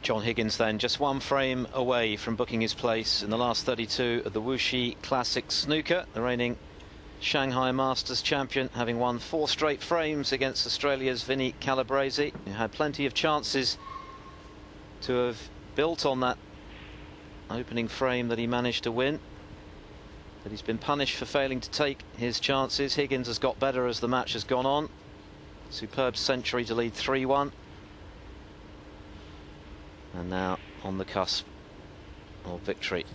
John Higgins then just one frame away from booking his place in the last 32 of the Wuxi Classic snooker. The reigning Shanghai Masters champion, having won 4 straight frames against Australia's Vinnie Calabrese. He had plenty of chances to have built on that opening frame that he managed to win, but he's been punished for failing to take his chances. Higgins has got better as the match has gone on. Superb century to lead 3-1. And now on the cusp of victory.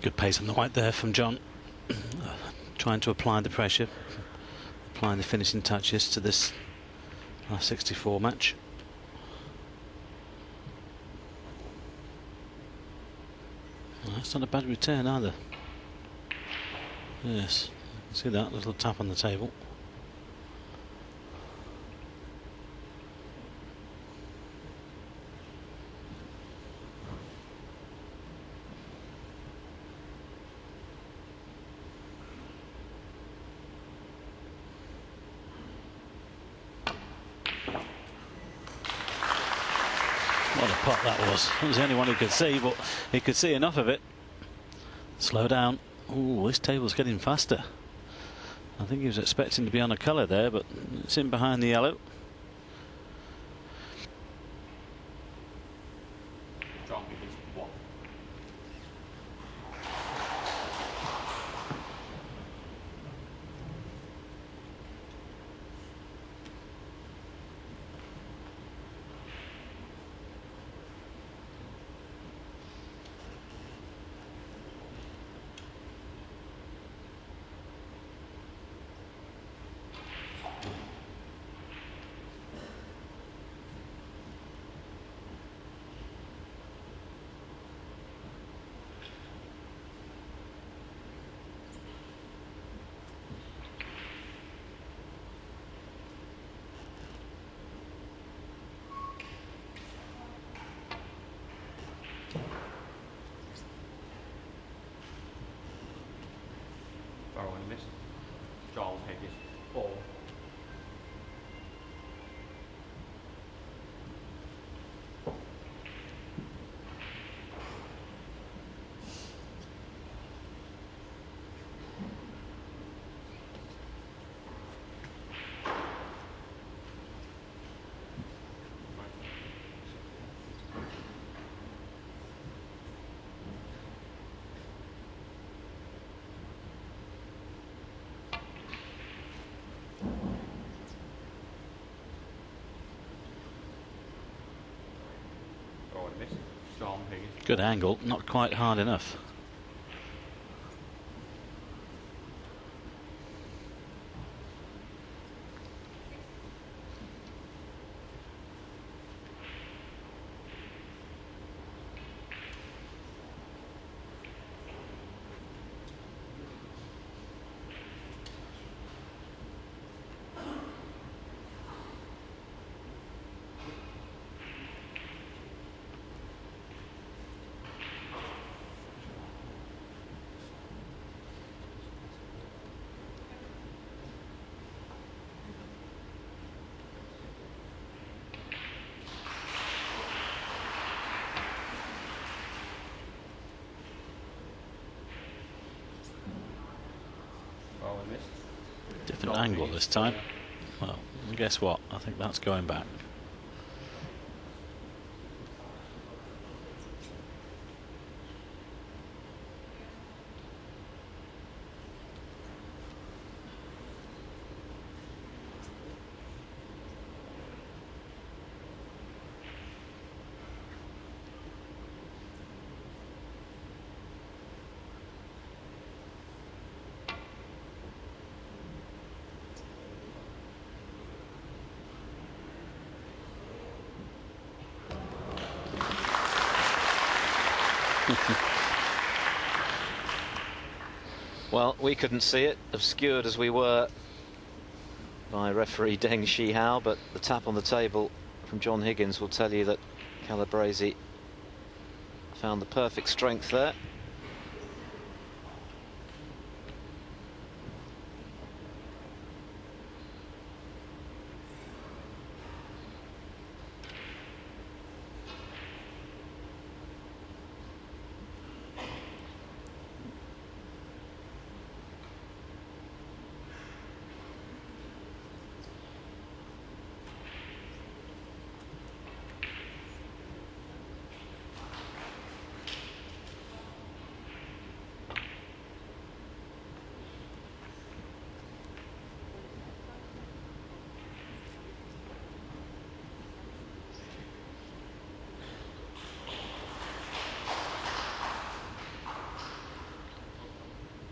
Good pace on the white there from John, trying to apply the pressure, applying the finishing touches to this last 64 match. Well, that's not a bad return either. Yes, see that little tap on the table. What a pot that was. It was the only one he could see, but he could see enough of it. Slow down. Oh, this table's getting faster. I think he was expecting to be on a colour there, but it's in behind the yellow. Higgins, 4. Good angle, not quite hard enough. Different angle this time. Well, guess what? I think that's going back. Well, we couldn't see it, obscured as we were by referee Deng Shihao, but the tap on the table from John Higgins will tell you that Calabrese found the perfect strength there.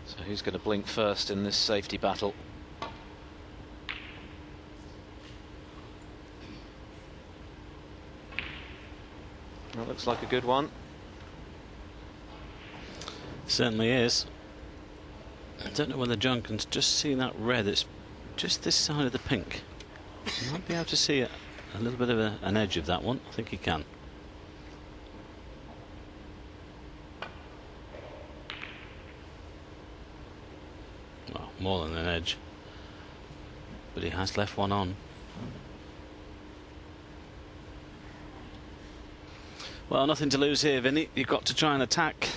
So who's going to blink first in this safety battle? That looks like a good one. Certainly is. I don't know whether John can just see that red. It's just this side of the pink. You might be able to see a little bit of an edge of that one. I think he can. Well, more than an edge. But he has left one on. Well, nothing to lose here, Vinnie. You've got to try and attack.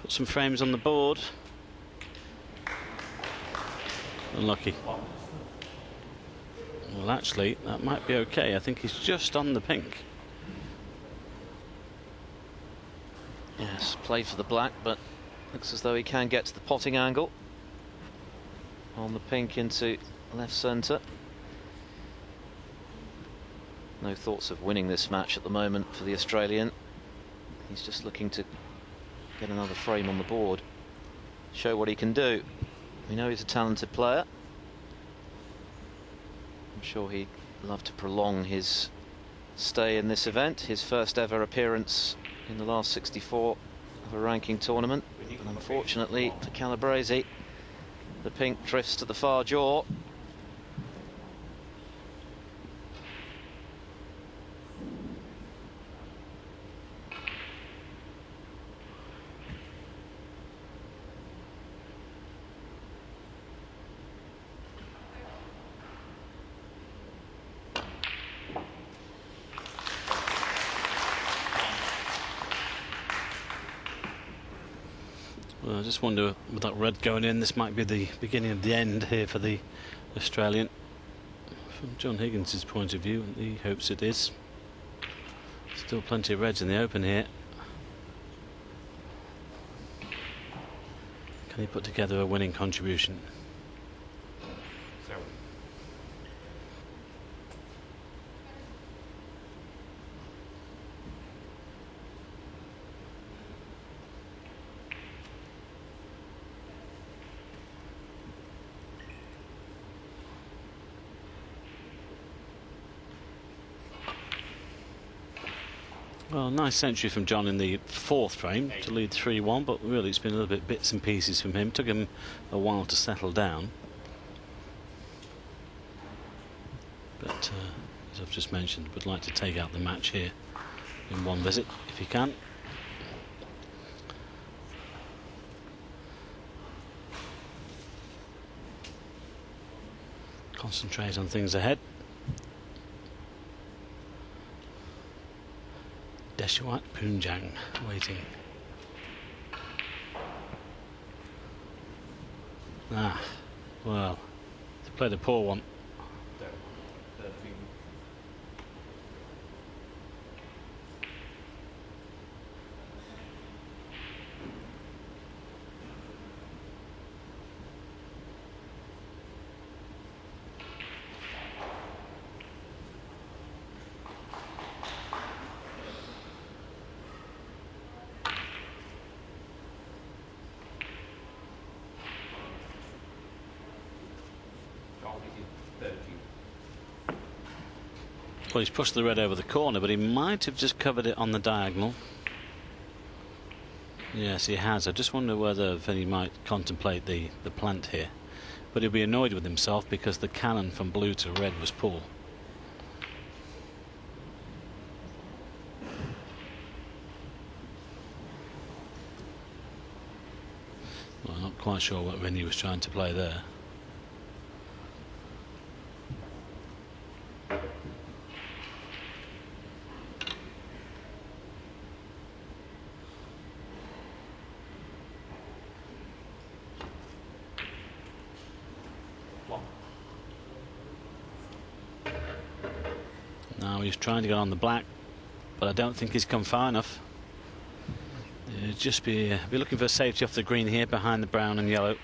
Put some frames on the board. Unlucky. Well, actually, that might be okay. I think he's just on the pink. Yes, played for the black, but looks as though he can get to the potting angle. On the pink into left centre. No thoughts of winning this match at the moment for the Australian. He's just looking to get another frame on the board, show what he can do. We know he's a talented player. I'm sure he'd love to prolong his stay in this event, his first ever appearance in the last 64 of a ranking tournament. And unfortunately for Calabrese, the pink drifts to the far jaw. Well, I just wonder, with that red going in, this might be the beginning of the end here for the Australian. From John Higgins' point of view, he hopes it is. Still plenty of reds in the open here. Can he put together a winning contribution? Well, nice century from John in the fourth frame to lead 3-1, but really it's been a little bit bits and pieces from him. Took him a while to settle down. But as I've just mentioned, would like to take out the match here in one visit if he can. Concentrate on things ahead. Deshuat Punjang waiting. Well, they played a poor one. Well, he's pushed the red over the corner, but he might have just covered it on the diagonal. Yes, he has. I just wonder whether Vinnie might contemplate the plant here. But he'll be annoyed with himself because the cannon from blue to red was pull. Well, I'm not quite sure what Vinnie was trying to play there. Now he's trying to get on the black, but I don't think he's come far enough. He'd just be looking for safety off the green here behind the brown and yellow.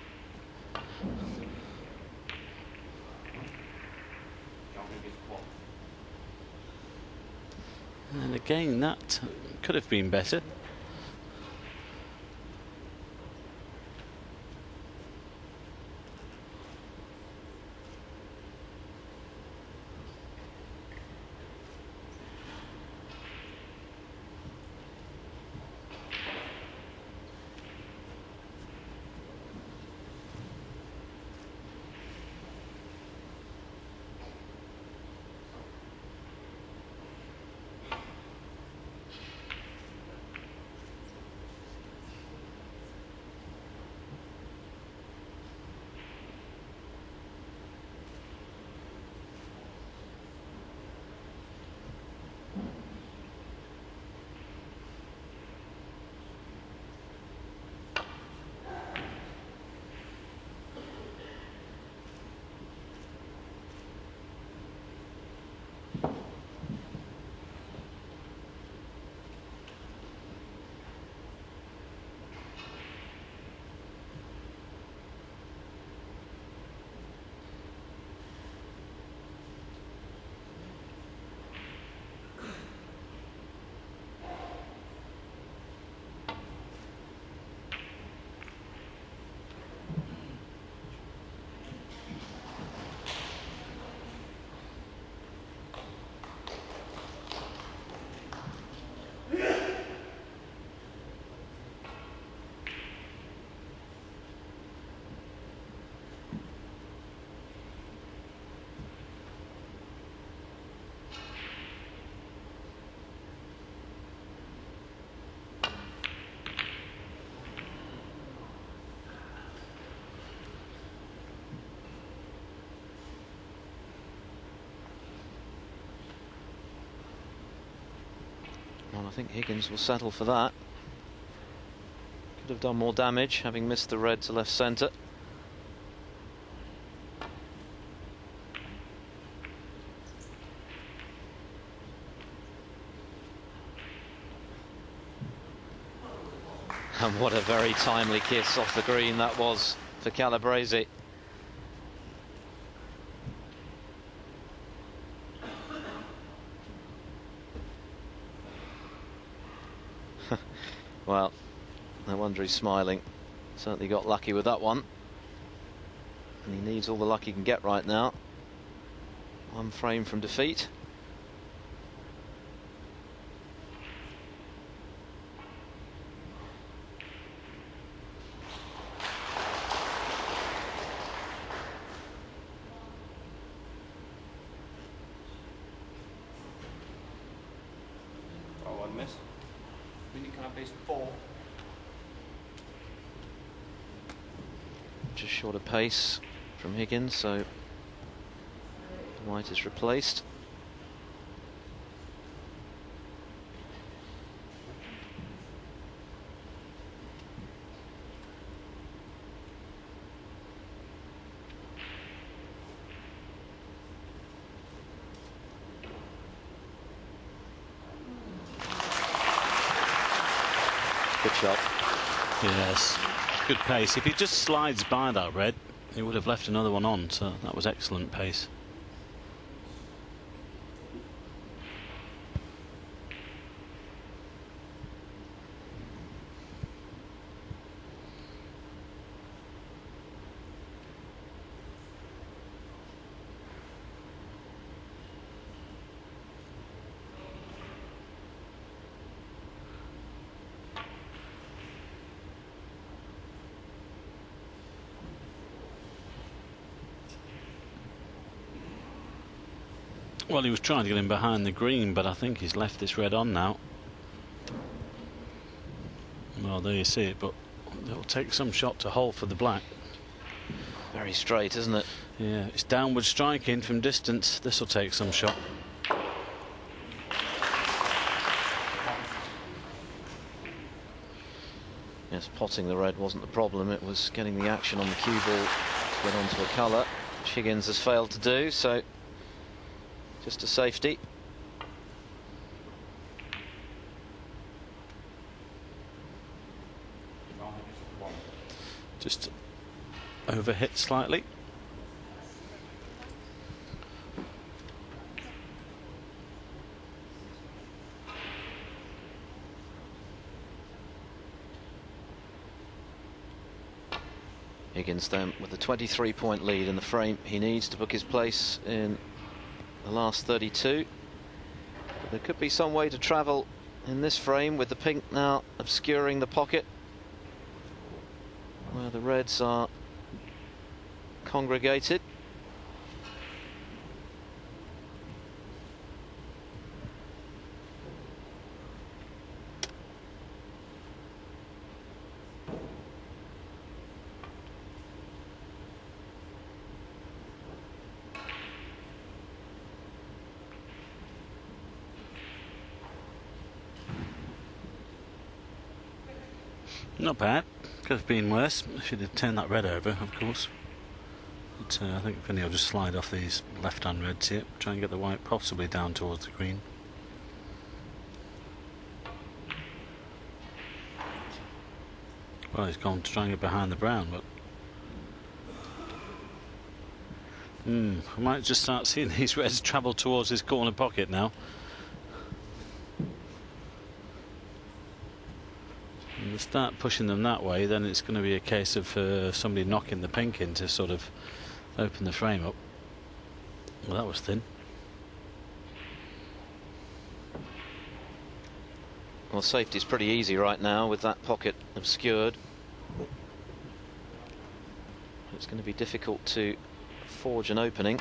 And again, that could have been better. Well, I think Higgins will settle for that. Could have done more damage, having missed the red to left centre. And what a very timely kiss off the green that was for Calabrese. Well, no wonder he's smiling. Certainly got lucky with that one. And he needs all the luck he can get right now. One frame from defeat. Oh, one miss. Vinnie Calabrese 4. Just short of pace from Higgins, so white is replaced. Good shot. Yes, good pace. If he just slides by that red, he would have left another one on, so that was excellent pace. Well, he was trying to get him behind the green, but I think he's left this red on now. Well, there you see it, but it'll take some shot to hold for the black. Very straight, isn't it? Yeah, it's downward striking from distance. This will take some shot. Yes, potting the red wasn't the problem. It was getting the action on the cue ball to get onto a colour, which Higgins has failed to do, so just a safety. Just overhit slightly. Higgins then with a 23-point lead in the frame he needs to book his place in the last 32. But there could be some way to travel in this frame with the pink now obscuring the pocket where the reds are congregated. Not bad. Could have been worse. Should have turned that red over, of course. But I think Vinnie will just slide off these left-hand reds here. Try and get the white possibly down towards the green. Well, he's gone to try and get behind the brown, but I might just start seeing these reds travel towards his corner pocket now. And to start pushing them that way, then it's going to be a case of somebody knocking the pink in to sort of open the frame up. Well, that was thin. Well, safety's pretty easy right now with that pocket obscured. It's going to be difficult to forge an opening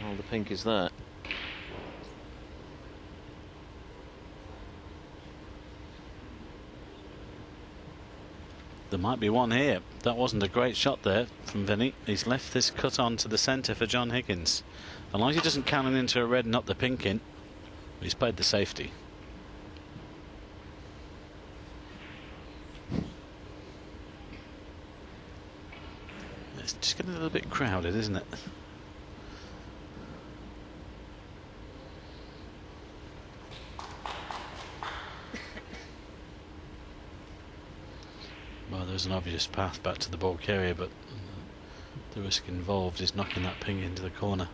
while the pink is there. There might be one here. That wasn't a great shot there from Vinnie. He's left this cut on to the centre for John Higgins. As long as he doesn't cannon into a red and not the pink in, he's played the safety. It's just getting a little bit crowded, isn't it? Well, there's an obvious path back to the ball carrier, but the risk involved is knocking that ping into the corner.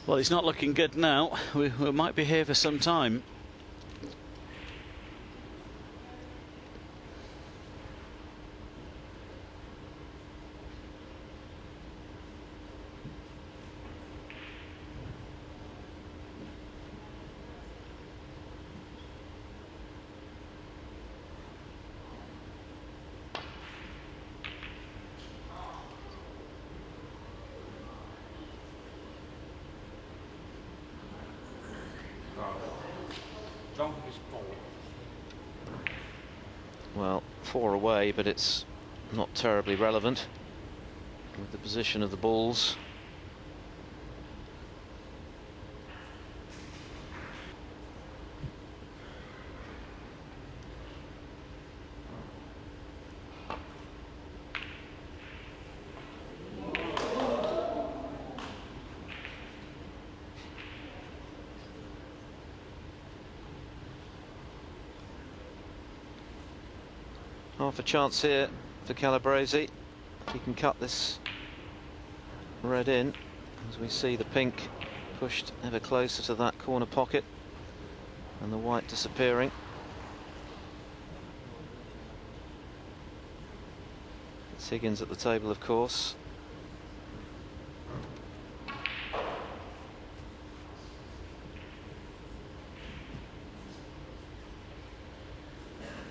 Well, it's not looking good now. We might be here for some time. Well, 4 away, but it's not terribly relevant with the position of the balls. Half a chance here for Calabrese. He can cut this red in, as we see the pink pushed ever closer to that corner pocket and the white disappearing. It's Higgins at the table, of course.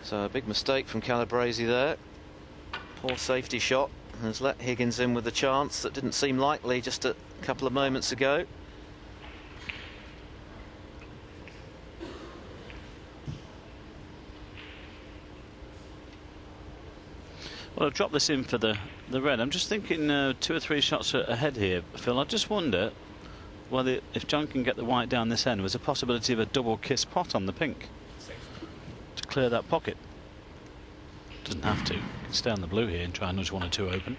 So a big mistake from Calabrese there. Poor safety shot, has let Higgins in with a chance that didn't seem likely just a couple of moments ago. Well, I've dropped this in for the red. I'm just thinking 2 or 3 shots ahead here, Phil. I just wonder whether, if John can get the white down this end, was a possibility of a double kiss pot on the pink to clear that pocket. Doesn't have to. Can stay on the blue here and try and nudge 1 or 2 open.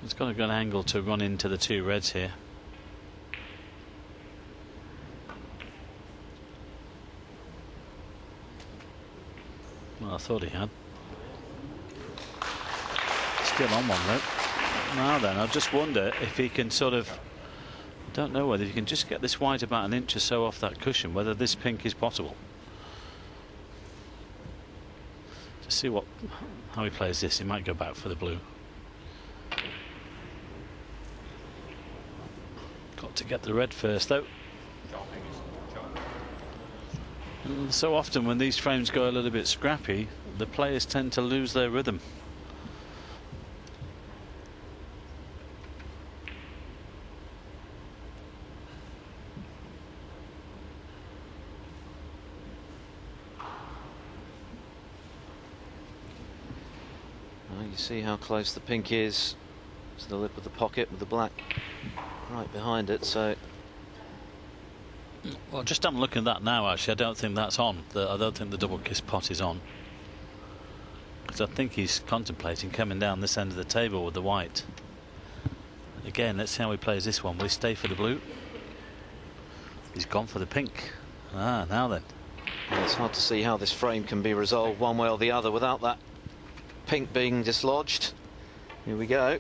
It's got a good angle to run into the 2 reds here. Well, I thought he had. Still on 1 though. Now then, I just wonder if he can sort of, don't know whether you can just get this white about an inch or so off that cushion, whether this pink is possible. To see how he plays this, he might go back for the blue. Got to get the red first though. And so often when these frames go a little bit scrappy, the players tend to lose their rhythm. You see how close the pink is to the lip of the pocket with the black right behind it. So, well, just I'm looking at that now. Actually, I don't think that's on. I don't think the double kiss pot is on, because I think he's contemplating coming down this end of the table with the white. Again, let's see how he plays this one. Will he stay for the blue? He's gone for the pink. Ah, now then. Well, it's hard to see how this frame can be resolved one way or the other without that pink being dislodged. Here we go.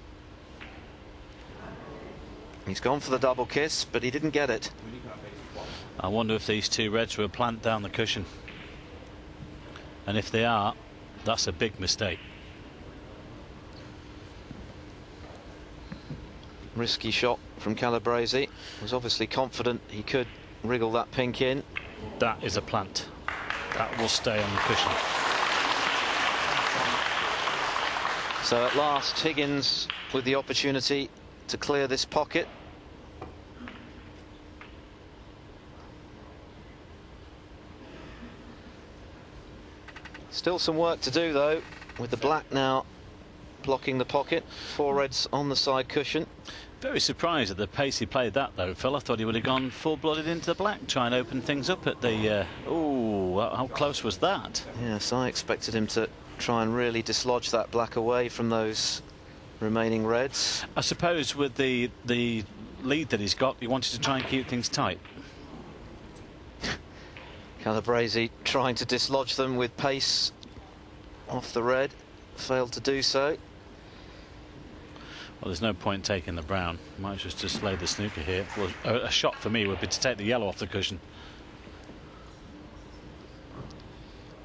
He's gone for the double kiss, but he didn't get it. I wonder if these 2 reds were planted down the cushion, and if they are, that's a big mistake. Risky shot from Calabrese. Was obviously confident he could wriggle that pink in. That is a plant. That will stay on the cushion. So at last, Higgins with the opportunity to clear this pocket. Still some work to do though, with the black now blocking the pocket. 4 reds on the side cushion. Very surprised at the pace he played that though, Phil. I thought he would have gone full-blooded into the black, try and open things up at the... oh, how close was that? Yes, I expected him to try and really dislodge that black away from those remaining reds. I suppose with the lead that he's got, he wanted to try and keep things tight. Calabrese trying to dislodge them with pace off the red, failed to do so. Well, there's no point taking the brown. Might just lay the snooker here. Well, a shot for me would be to take the yellow off the cushion.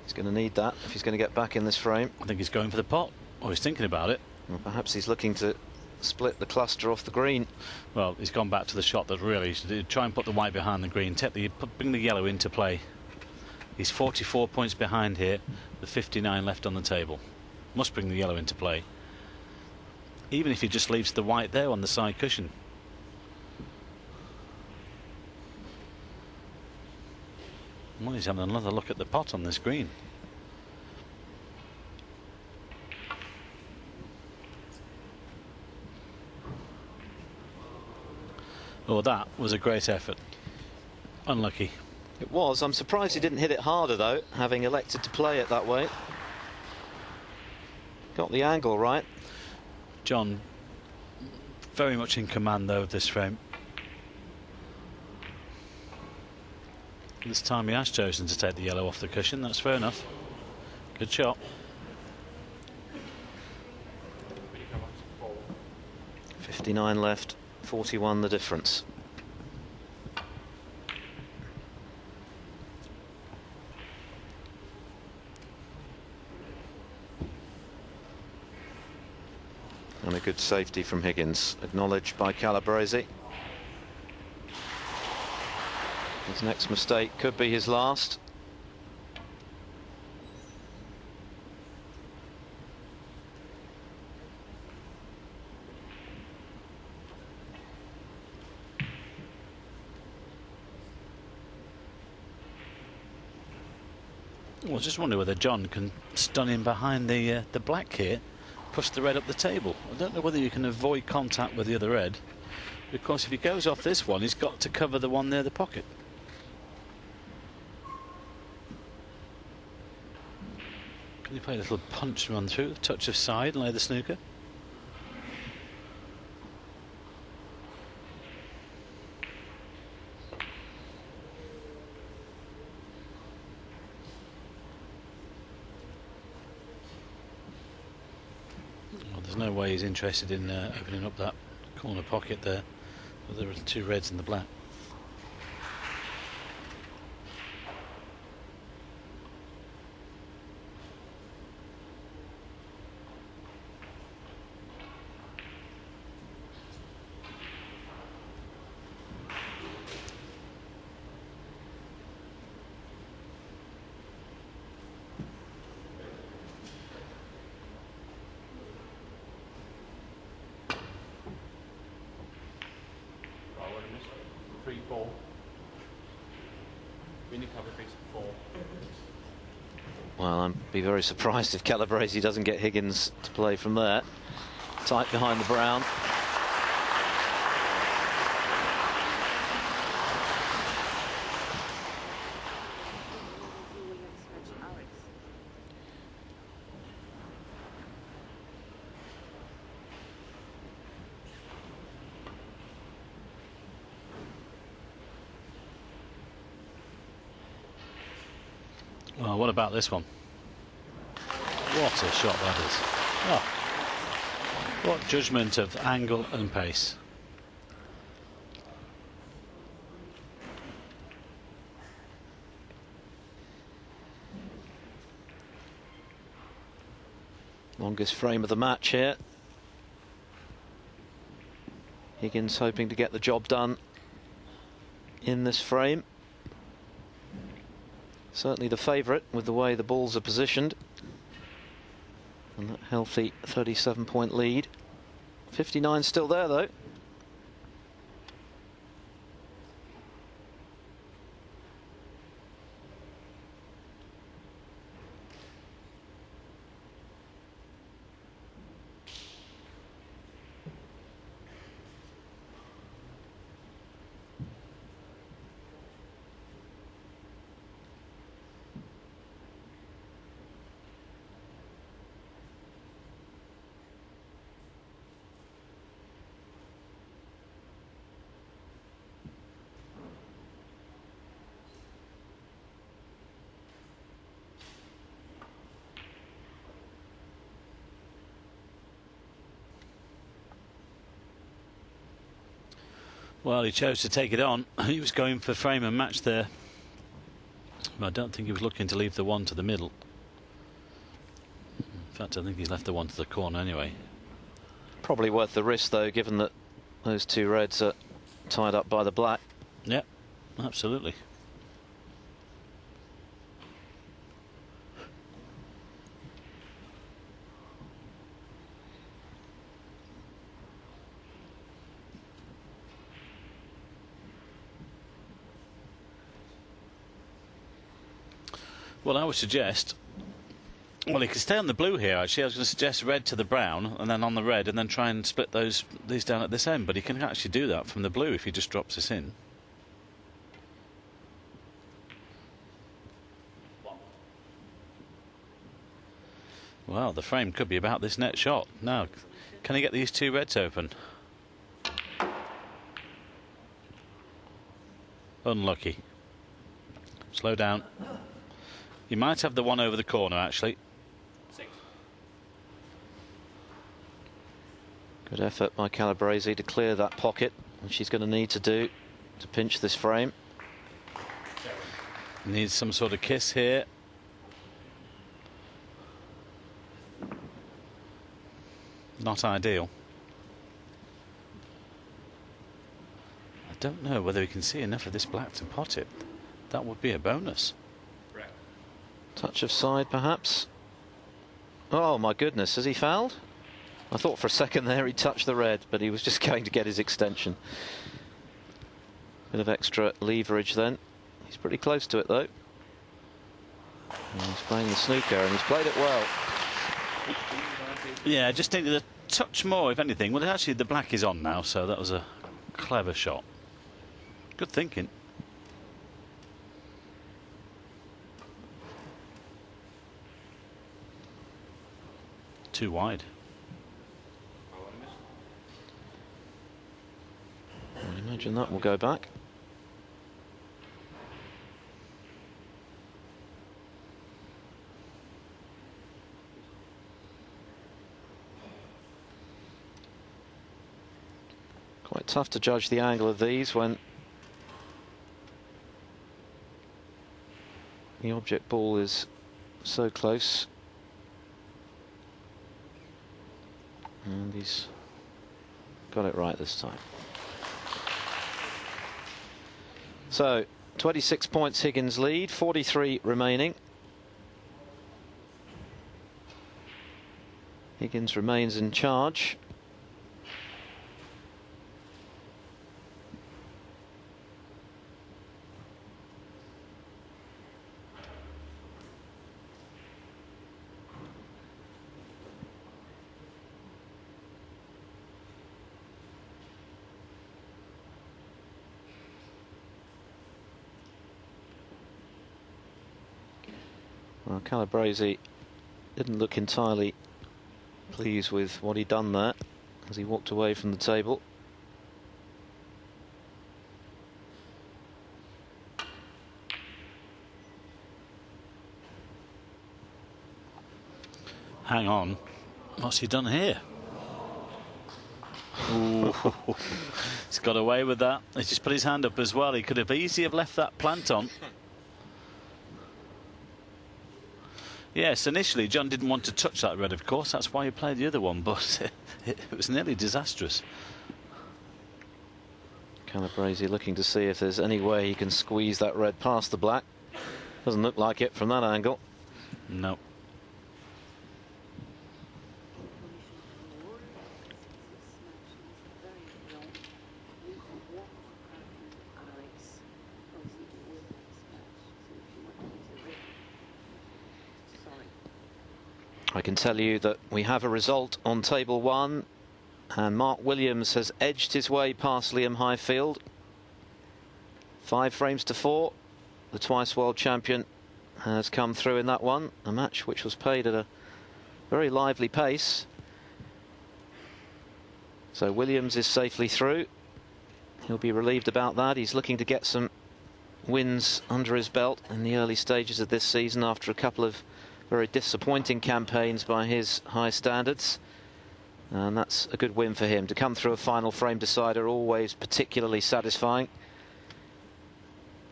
He's going to need that if he's going to get back in this frame. I think he's going for the pot, or he's thinking about it. Or perhaps he's looking to split the cluster off the green. Well, he's gone back to the shot that really should try and put the white behind the green, bring the yellow into play. He's 44 points behind here, with 59 left on the table. Must bring the yellow into play. Even if he just leaves the white there on the side cushion. Well, he's having another look at the pot on this green. Oh, that was a great effort. Unlucky. It was. I'm surprised he didn't hit it harder though, having elected to play it that way. Got the angle right. John very much in command though of this frame. This time he has chosen to take the yellow off the cushion. That's fair enough. Good shot. Vinnie Calabrese 4. 59 left, 41 the difference. And a good safety from Higgins, acknowledged by Calabrese. His next mistake could be his last. Well, I just wonder whether John can stun him behind the black here, push the red up the table. I don't know whether you can avoid contact with the other red, because if he goes off this one, he's got to cover the one near the pocket. Can you play a little punch run through, touch of side, and lay the snooker? Well, there's no way he's interested in opening up that corner pocket there. But there are two reds and the black. Oh, I would have missed. 3-4. Vinnie Calabrese 4. Well, I'd be very surprised if Calabrese doesn't get Higgins to play from there. Tight behind the brown. Well, what about this one? What a shot that is. Oh, what judgment of angle and pace. Longest frame of the match here. Higgins hoping to get the job done in this frame. Certainly the favourite with the way the balls are positioned. And that healthy 37-point lead. 59 still there though. Well, he chose to take it on. He was going for frame and match there. But I don't think he was looking to leave the one to the middle. In fact, I think he's left the one to the corner anyway. Probably worth the risk though, given that those two reds are tied up by the black. Yep, absolutely. Well, I would suggest, well, he could stay on the blue here, actually. I was going to suggest red to the brown, and then on the red, and then try and split these down at this end. But he can actually do that from the blue if he just drops this in. Well, the frame could be about this net shot. Now, can he get these two reds open? Unlucky. Slow down. You might have the one over the corner, actually. 6. Good effort by Calabrese to clear that pocket, and she's going to need to do to pinch this frame. 7. Needs some sort of kiss here. Not ideal. I don't know whether we can see enough of this black to pot it. That would be a bonus. Correct. Touch of side, perhaps. Oh my goodness, has he fouled? I thought for a second there he touched the red, but he was just going to get his extension. Bit of extra leverage then. He's pretty close to it though. And he's playing the snooker, and he's played it well. Yeah, just needed a touch more, if anything. Well, actually, the black is on now, so that was a clever shot. Good thinking. Too wide. I imagine that will go back. Quite tough to judge the angle of these when the object ball is so close. And he's got it right this time. So 26 points Higgins lead, 43 remaining. Higgins remains in charge. Well, Calabrese didn't look entirely pleased with what he'd done there as he walked away from the table. Hang on. What's he done here? Ooh. He's got away with that. He's just put his hand up as well. He could have easily have left that plant on. Yes, initially John didn't want to touch that red, of course. That's why he played the other one, but it was nearly disastrous. Calabrese looking to see if there's any way he can squeeze that red past the black. Doesn't look like it from that angle. No. I can tell you that we have a result on table 1, and Mark Williams has edged his way past Liam Highfield. 5 frames to 4. The twice world champion has come through in that one, a match which was played at a very lively pace. So Williams is safely through. He'll be relieved about that. He's looking to get some wins under his belt in the early stages of this season after a couple of very disappointing campaigns by his high standards, and that's a good win for him. To come through a final frame decider, always particularly satisfying.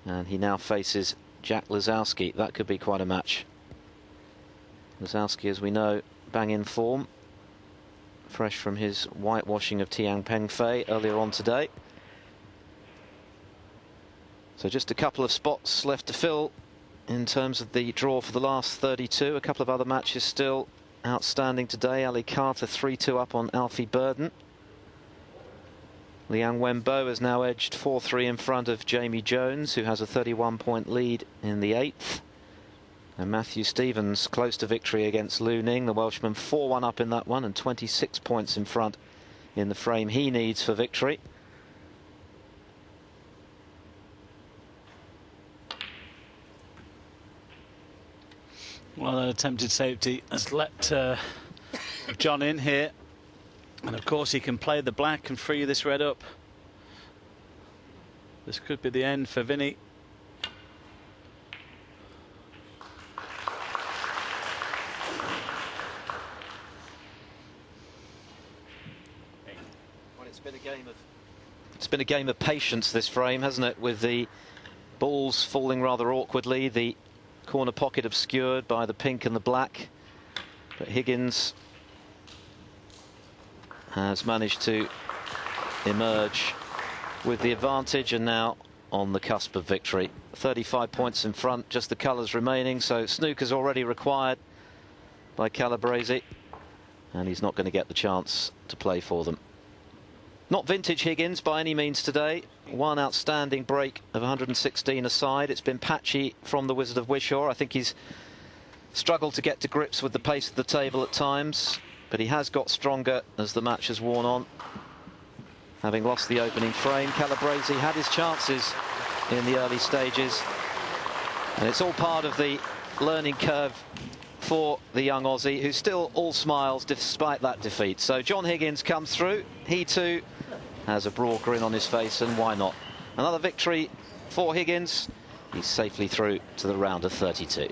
And he now faces Jack Lazowski. That could be quite a match. Lazowski, as we know, bang in form, fresh from his whitewashing of Tian Pengfei earlier on today. So just a couple of spots left to fill in terms of the draw for the last 32. A couple of other matches still outstanding today. Ali Carter 3-2 up on Alfie Burden. Liang Wenbo has now edged 4-3 in front of Jamie Jones, who has a 31-point lead in the 8th. And Matthew Stevens close to victory against Lu Ning, the Welshman, 4-1 up in that one and 26 points in front in the frame he needs for victory. Well, that attempted safety has let John in here. And of course he can play the black and free this red up. This could be the end for Vinnie. It's been a game of patience, this frame, hasn't it? With the balls falling rather awkwardly, the corner pocket obscured by the pink and the black. But Higgins has managed to emerge with the advantage, and now on the cusp of victory. 35 points in front, just the colours remaining, so snooker's already required by Calabrese, and he's not going to get the chance to play for them. Not vintage Higgins by any means today. One outstanding break of 116 aside. It's been patchy from the Wizard of Wishaw. I think he's struggled to get to grips with the pace of the table at times, but he has got stronger as the match has worn on. Having lost the opening frame, Calabrese had his chances in the early stages, and it's all part of the learning curve for the young Aussie, who's still all smiles despite that defeat. So John Higgins comes through. He too has a broad grin on his face, and why not? Another victory for Higgins. He's safely through to the round of 32.